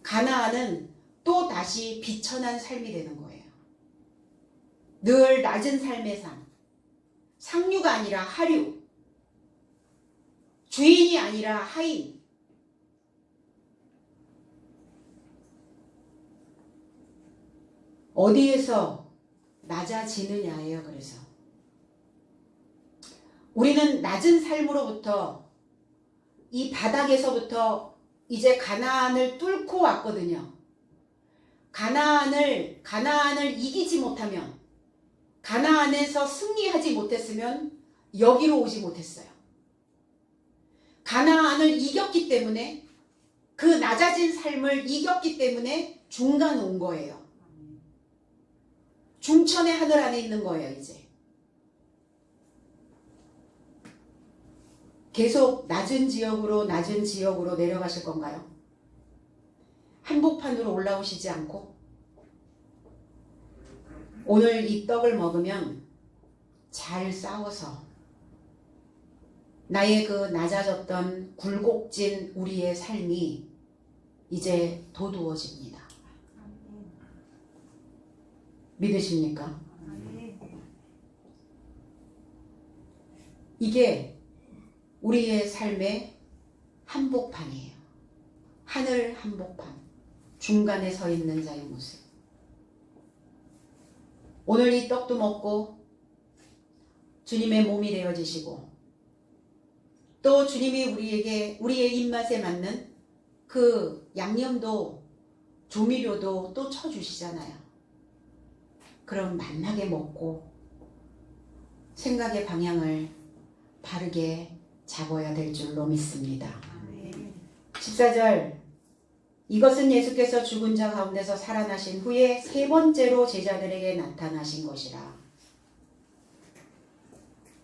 가나안은 또 다시 비천한 삶이 되는 거예요. 늘 낮은 삶의 삶. 상류가 아니라 하류. 주인이 아니라 하인. 어디에서 낮아지느냐예요. 그래서 우리는 낮은 삶으로부터 이 바닥에서부터 이제 가나안을 뚫고 왔거든요. 가나안을 이기지 못하면, 가나안에서 승리하지 못했으면 여기로 오지 못했어요. 가나안을 이겼기 때문에, 그 낮아진 삶을 이겼기 때문에 중간 온 거예요. 중천의 하늘 안에 있는 거예요. 이제 계속 낮은 지역으로 내려가실 건가요? 한복판으로 올라오시지 않고 오늘 이 떡을 먹으면 잘 싸워서 나의 그 낮아졌던 굴곡진 우리의 삶이 이제 도두어집니다. 믿으십니까? 이게 우리의 삶의 한복판이에요. 하늘 한복판. 중간에 서 있는 자의 모습. 오늘 이 떡도 먹고 주님의 몸이 되어지시고 또 주님이 우리의 입맛에 맞는 그 양념도 조미료도 또 쳐주시잖아요. 그럼 맛나게 먹고 생각의 방향을 바르게 잡아야 될 줄로 믿습니다. 14절 이것은 예수께서 죽은 자 가운데서 살아나신 후에 세 번째로 제자들에게 나타나신 것이라.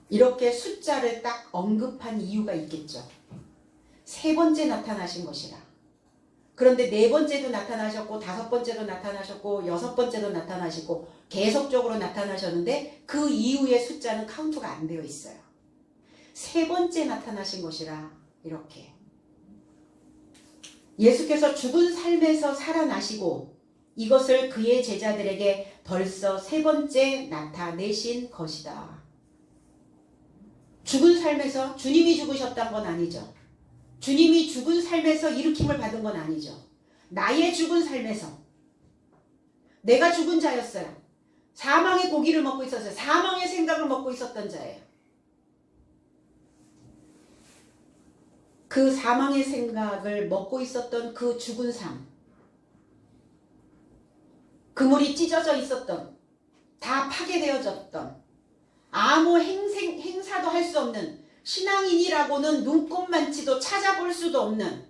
이렇게 숫자를 딱 언급한 이유가 있겠죠. 세 번째 나타나신 것이라. 그런데 네 번째도 나타나셨고 다섯 번째도 나타나셨고 여섯 번째도 나타나시고 계속적으로 나타나셨는데 그 이후의 숫자는 카운트가 안 되어 있어요. 세 번째 나타나신 것이라 이렇게 예수께서 죽은 삶에서 살아나시고 이것을 그의 제자들에게 벌써 세 번째 나타내신 것이다. 죽은 삶에서 주님이 죽으셨던 건 아니죠. 주님이 죽은 삶에서 일으킴을 받은 건 아니죠. 나의 죽은 삶에서 내가 죽은 자였어요. 사망의 고기를 먹고 있었어요. 사망의 생각을 먹고 있었던 자예요. 그 사망의 생각을 먹고 있었던 그 죽은 삶, 그물이 찢어져 있었던, 다 파괴되어졌던, 아무 행사도 할 수 없는, 신앙인이라고는 눈꼽만치도 찾아볼 수도 없는,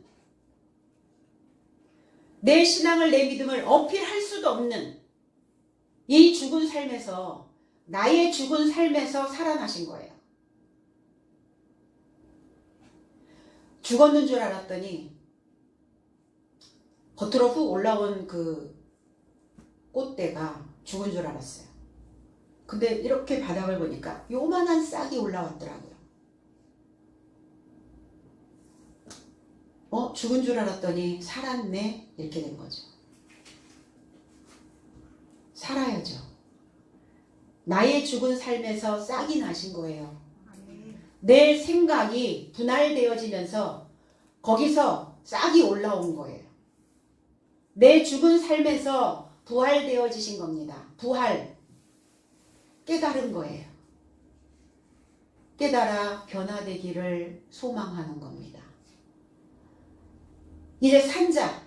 내 신앙을 내 믿음을 어필할 수도 없는 이 죽은 삶에서, 나의 죽은 삶에서 살아나신 거예요. 죽었는 줄 알았더니 겉으로 훅 올라온 그 꽃대가 죽은 줄 알았어요. 근데 이렇게 바닥을 보니까 요만한 싹이 올라왔더라고요. 죽은 줄 알았더니 살았네, 이렇게 된 거죠. 살아야죠. 나의 죽은 삶에서 싹이 나신 거예요. 내 생각이 분할되어지면서 거기서 싹이 올라온 거예요. 내 죽은 삶에서 부활되어지신 겁니다. 부활. 깨달은 거예요. 깨달아 변화되기를 소망하는 겁니다. 이제 산자,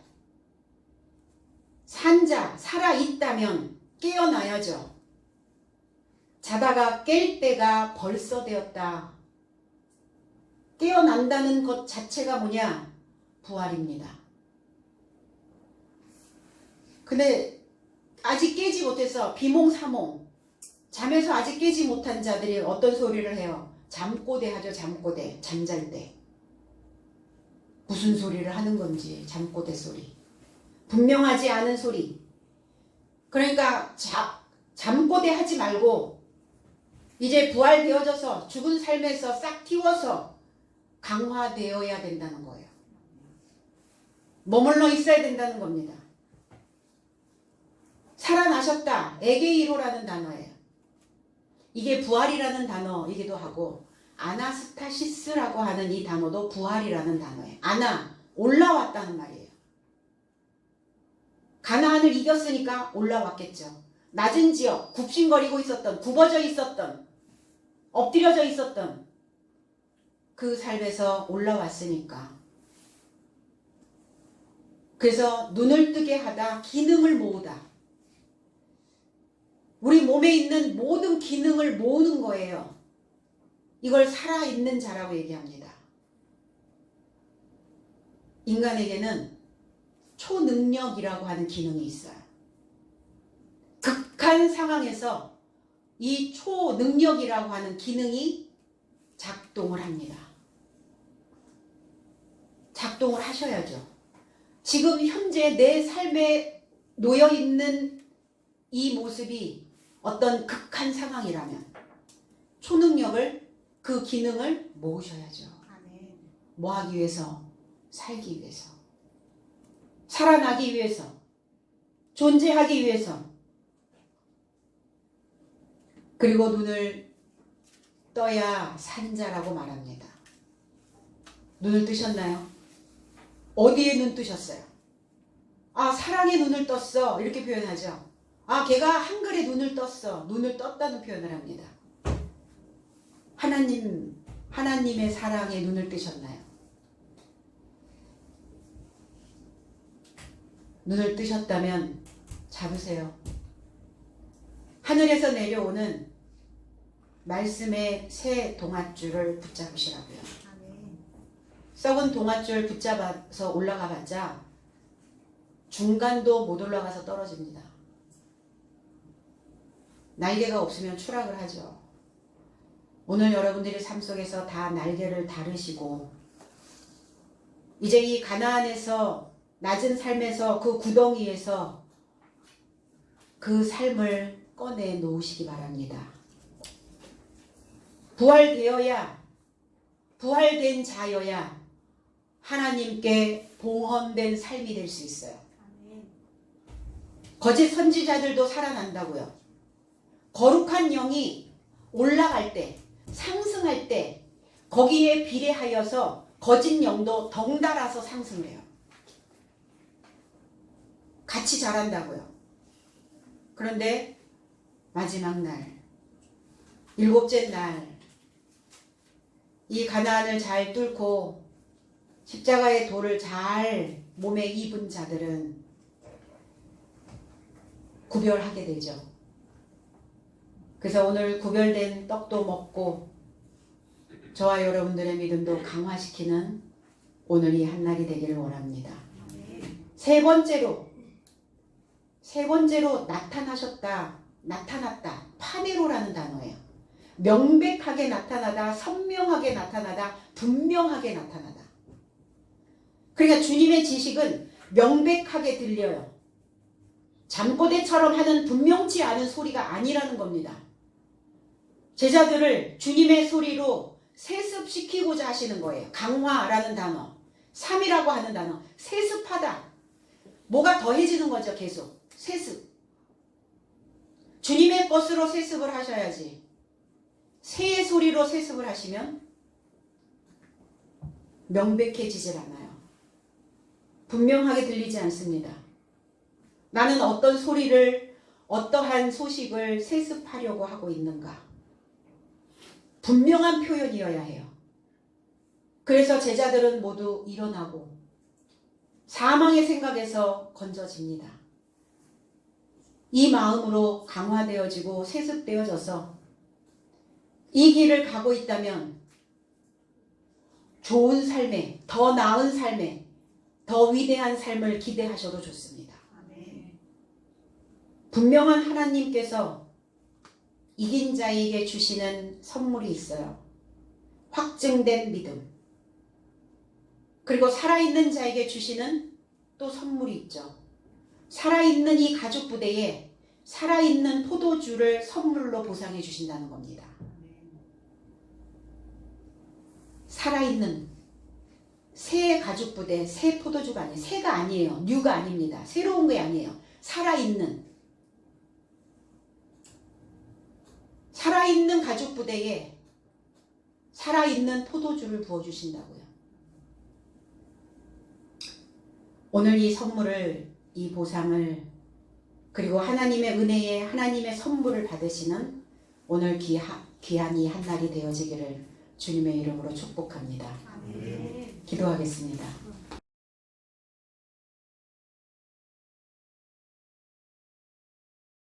살아있다면 깨어나야죠. 자다가 깰 때가 벌써 되었다. 깨어난다는 것 자체가 뭐냐? 부활입니다. 근데 아직 깨지 못해서 비몽사몽, 잠에서 아직 깨지 못한 자들이 어떤 소리를 해요? 잠꼬대 하죠. 잠꼬대. 잠잘 때. 무슨 소리를 하는 건지. 잠꼬대 소리. 분명하지 않은 소리. 그러니까 잠꼬대 하지 말고 이제 부활되어져서 죽은 삶에서 싹 틔워서 강화되어야 된다는 거예요. 머물러 있어야 된다는 겁니다. 살아나셨다. 에게이로라는 단어예요. 이게 부활이라는 단어이기도 하고 아나스타시스라고 하는 이 단어도 부활이라는 단어예요. 올라왔다는 말이에요. 가나안을 이겼으니까 올라왔겠죠. 낮은 지역, 굽신거리고 있었던, 굽어져 있었던, 엎드려져 있었던 그 삶에서 올라왔으니까. 그래서 눈을 뜨게 하다, 기능을 모으다. 우리 몸에 있는 모든 기능을 모으는 거예요. 이걸 살아있는 자라고 얘기합니다. 인간에게는 초능력이라고 하는 기능이 있어요. 극한 상황에서 이 초능력이라고 하는 기능이 작동을 합니다. 작동을 하셔야죠. 지금 현재 내 삶에 놓여있는 이 모습이 어떤 극한 상황이라면 초능력을, 그 기능을 모으셔야죠. 뭐 하기 위해서? 살기 위해서. 살아나기 위해서. 존재하기 위해서. 그리고 눈을 떠야 산자라고 말합니다. 눈을 뜨셨나요? 어디에 눈 뜨셨어요? 사랑의 눈을 떴어. 이렇게 표현하죠. 걔가 한글에 눈을 떴어. 눈을 떴다는 표현을 합니다. 하나님의 사랑에 눈을 뜨셨나요? 눈을 뜨셨다면 잡으세요. 하늘에서 내려오는 말씀의 새 동아줄을 붙잡으시라고요. 썩은 동아줄 붙잡아서 올라가봤자 중간도 못 올라가서 떨어집니다. 날개가 없으면 추락을 하죠. 오늘 여러분들의 삶 속에서 다 날개를 다르시고 이제 이 가나안에서 낮은 삶에서 그 구덩이에서 그 삶을 꺼내 놓으시기 바랍니다. 부활되어야, 부활된 자여야 하나님께 봉헌된 삶이 될 수 있어요. 거짓 선지자들도 살아난다고요. 거룩한 영이 올라갈 때, 상승할 때 거기에 비례하여서 거짓 영도 덩달아서 상승해요. 같이 자란다고요. 그런데 마지막 날, 일곱째 날, 이 가나안을 잘 뚫고 십자가의 돌을 잘 몸에 입은 자들은 구별하게 되죠. 그래서 오늘 구별된 떡도 먹고 저와 여러분들의 믿음도 강화시키는 오늘이 한날이 되기를 원합니다. 세 번째로 나타났다. 파네로라는 단어예요. 명백하게 나타나다, 선명하게 나타나다, 분명하게 나타나다. 그러니까 주님의 지식은 명백하게 들려요. 잠꼬대처럼 하는 분명치 않은 소리가 아니라는 겁니다. 제자들을 주님의 소리로 세습시키고자 하시는 거예요. 강화라는 단어, 3이라고 하는 단어, 세습하다. 뭐가 더해지는 거죠. 계속 세습. 주님의 것으로 세습을 하셔야지. 새의 소리로 세습을 하시면 명백해지질 않아요. 분명하게 들리지 않습니다. 나는 어떤 소리를, 어떠한 소식을 세습하려고 하고 있는가? 분명한 표현이어야 해요. 그래서 제자들은 모두 일어나고 사망의 생각에서 건져집니다. 이 마음으로 강화되어지고 세습되어져서 이 길을 가고 있다면 좋은 삶에, 더 나은 삶에, 더 위대한 삶을 기대하셔도 좋습니다. 분명한 하나님께서 이긴 자에게 주시는 선물이 있어요. 확증된 믿음. 그리고 살아있는 자에게 주시는 또 선물이 있죠. 살아있는 이 가죽 부대에 살아있는 포도주를 선물로 보상해 주신다는 겁니다. 살아있는 새 가죽 부대, 새 포도주가 아니에요. 새가 아니에요. 뉴가 아닙니다. 새로운 게 아니에요. 살아있는 가죽 부대에 살아있는 포도주를 부어주신다고요. 오늘 이 선물을, 이 보상을, 그리고 하나님의 은혜에 하나님의 선물을 받으시는 오늘 귀한 이 한날이 되어지기를 주님의 이름으로 축복합니다. 기도하겠습니다.